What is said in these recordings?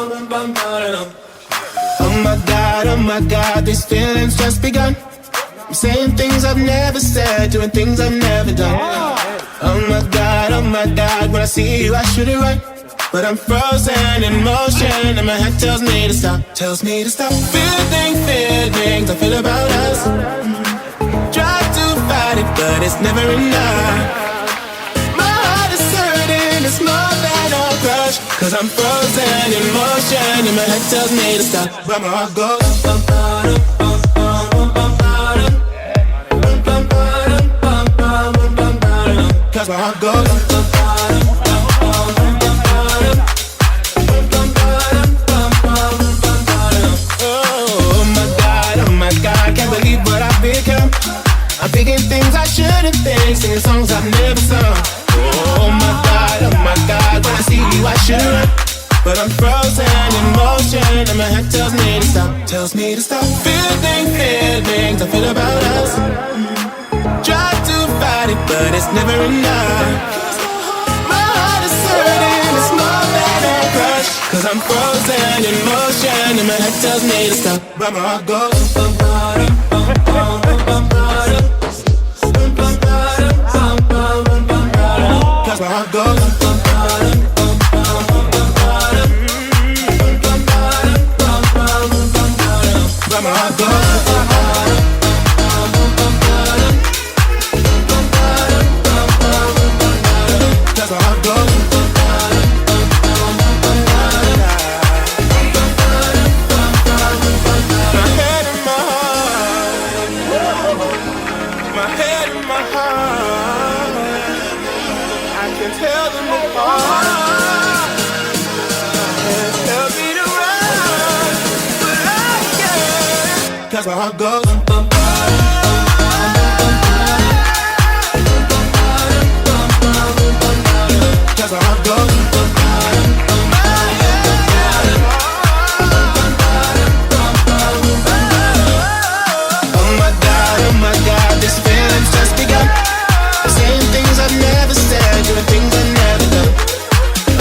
Oh my God, these feelings just begun. I'm saying things I've never said, doing things I've never done. Oh my God, when I see you I should it right, but I'm frozen in motion and my head tells me to stop, feelings I feel about us. Try to fight it, but it's never enough. My heart is hurting, it's more than a crush, 'cause I'm frozen in motion and my head tells me to stop, but my heart goes. Cause my heart goes. Oh my God, can't believe what I've become. I'm thinking things I shouldn't think, singing songs I've never sung. Oh my God, when I see you I should run, but I'm frozen in motion and my head tells me to stop, feelings I feel about us. Try to fight it, but it's never enough. My heart is hurting, it's more than a crush, 'cause I'm frozen in motion and my head tells me to stop, but my heart goes. Cause my heart goes. But my heart goes. Cause my heart goes. Cause my heart goes. Oh my God, this feeling's just begun. Saying things I've never said, doing things I've never done.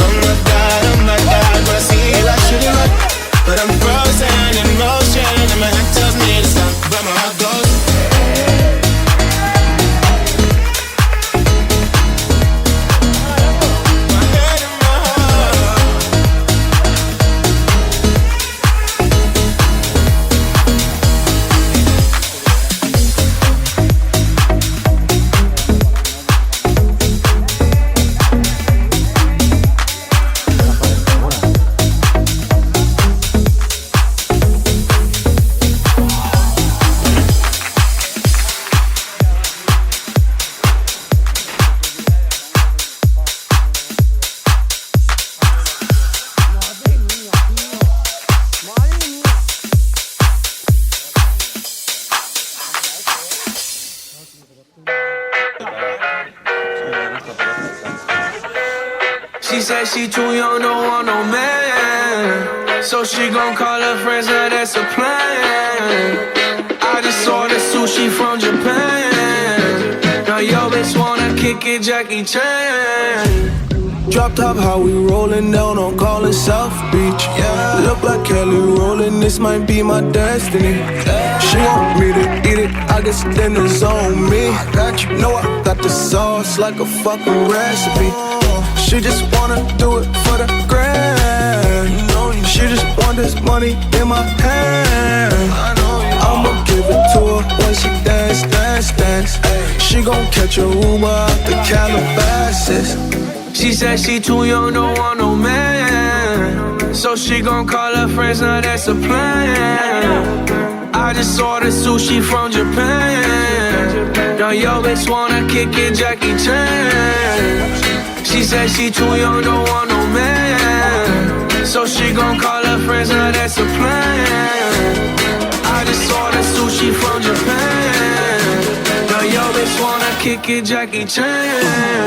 Oh my God, when I see you I should run, but I'm frozen in motion and my head tells me to stop, but my heart goes. My head and my heart. She said she too young, don't want no man, so she gon' call her friends, now that's a plan. I just ordered sushi from Japan. Now yo bitch wanna kick it, Jackie Chan. Drop top, how we rollin' down on Collin South Beach. Yeah. Look like Kelly rollin', this might be my destiny. She want me to eat it, I guess dinner's on me. Know I got the sauce like a fucking recipe. She just wanna do it for the grand. She just want this money in my hand. I'ma give it to her when she dance, dance, dance. She gon' catch a Uber out the Calabasas. She said she too young, don't want no man, so she gon' call her friends, now that's a plan. I just ordered sushi from Japan. Now yo bitch wanna kick it, Jackie Chan. She said she too young, don't want no man, so she gon' call her friends, now that's a plan. I just ordered sushi from Japan. Now yo bitch wanna kick it, Jackie Chan.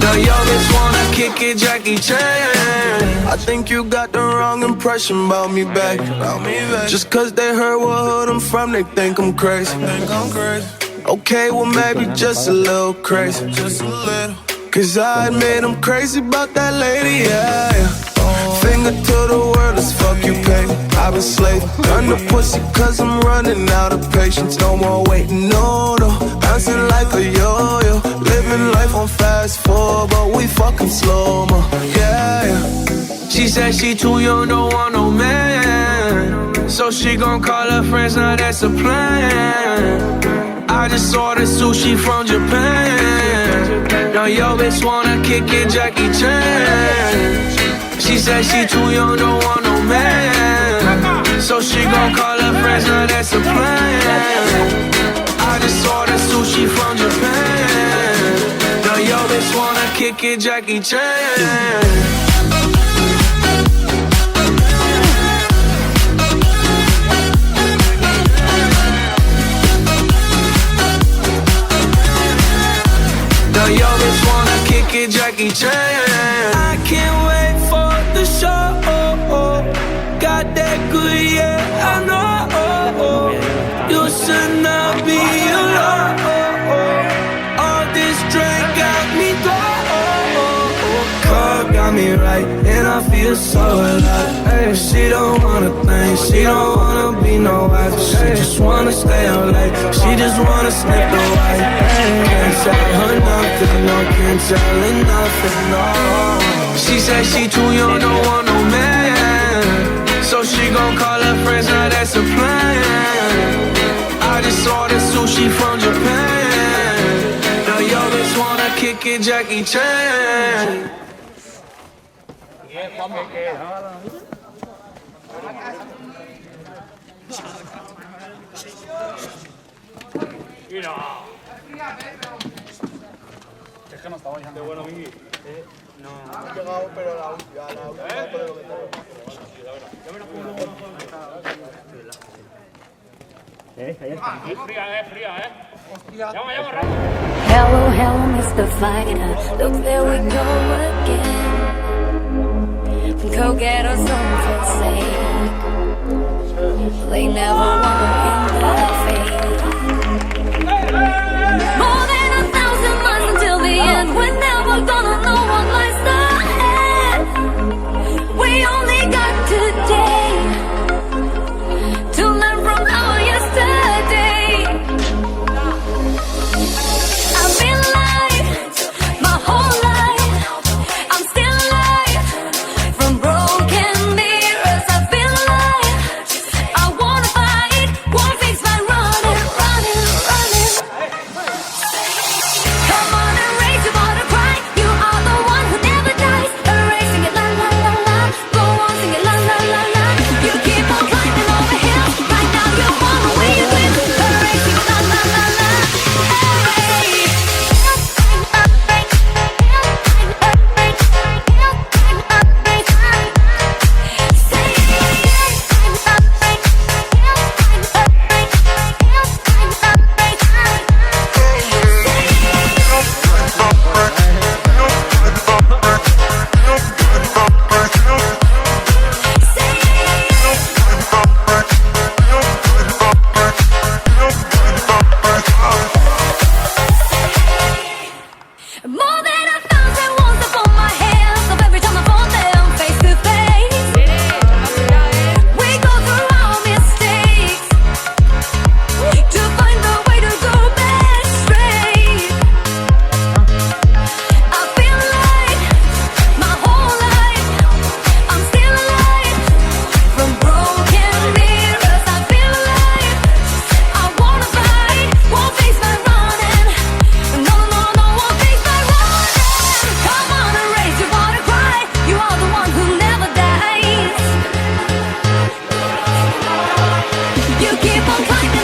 Now yo bitch wanna kick it, Jackie Chan. I think you got the wrong impression about me, back. Just cause they heard what hood I'm from, they think I'm crazy. Okay, well maybe just a little crazy. Cause I admit I'm crazy about that lady, yeah. Finger to the world, let's fuck you, pay. I've been slaving, done the pussy cause I'm running out of patience. No more waiting, no, no. Bouncing like a yo-yo. Living life on fast forward, but we fucking slow-mo, yeah. She said she too young, don't want no man. So she gon' call her friends, now that's a plan. I just ordered sushi from Japan. Now yo bitch wanna kick it, Jackie Chan. She said she too young, don't want no man. So she gon' call her friends, now that's a plan. I just ordered sushi from Japan. Now yo bitch wanna kick it, Jackie Chan. Yo, bitch wanna kick it, Jackie Chan. I can't wait for the show. Got that good, yeah, I know. You should not be alone. All this drink got me gone. Car got me right, and I feel so alive. She don't wanna think, she don't wanna be no wife. She just wanna stay up late, she just wanna sniff the white. Can't tell her nothing, no, can't tell her nothing, no. She said she too young, don't want no man. So she gon' call her friends, now that's a plan. I just ordered sushi from Japan. Now yo bitch wanna kick it, Jackie Chan. Es que no estaba ya. Qué bueno, Mingui. No. Ha llegado, pero a la última. Es fría, ¿eh? Llama, rápido. Hello, hello, Mr. Fighter. Look, there we go again. Go get us on for sake. They never want in the fate. More than 1,000 miles until the end. We're never gonna know what lies ahead. We only got today to learn from our yesterday. I've been alive my whole life. I'm still alive from broken mirrors. I've been alive. I wanna fight, won't fix my running, running, running. Come on and raise your water cry. You are the one who never dies. Erasing it, la la la la. Go on, sing it, la la la la. You keep on climbing over hills. Right now you're far away, you dream. Erasing it, la la la la. More than 1,000 wounds upon my hands. Of every time I fall down face to face. We go through our mistakes to find the way to go back straight. I've been alive my whole life. I'm still alive from broken mirrors. I've been alive. I wanna fight, won't face my running. No, no, no, won't face my running. Come on and raise your water cry. You are the one who never dies. You keep on climbing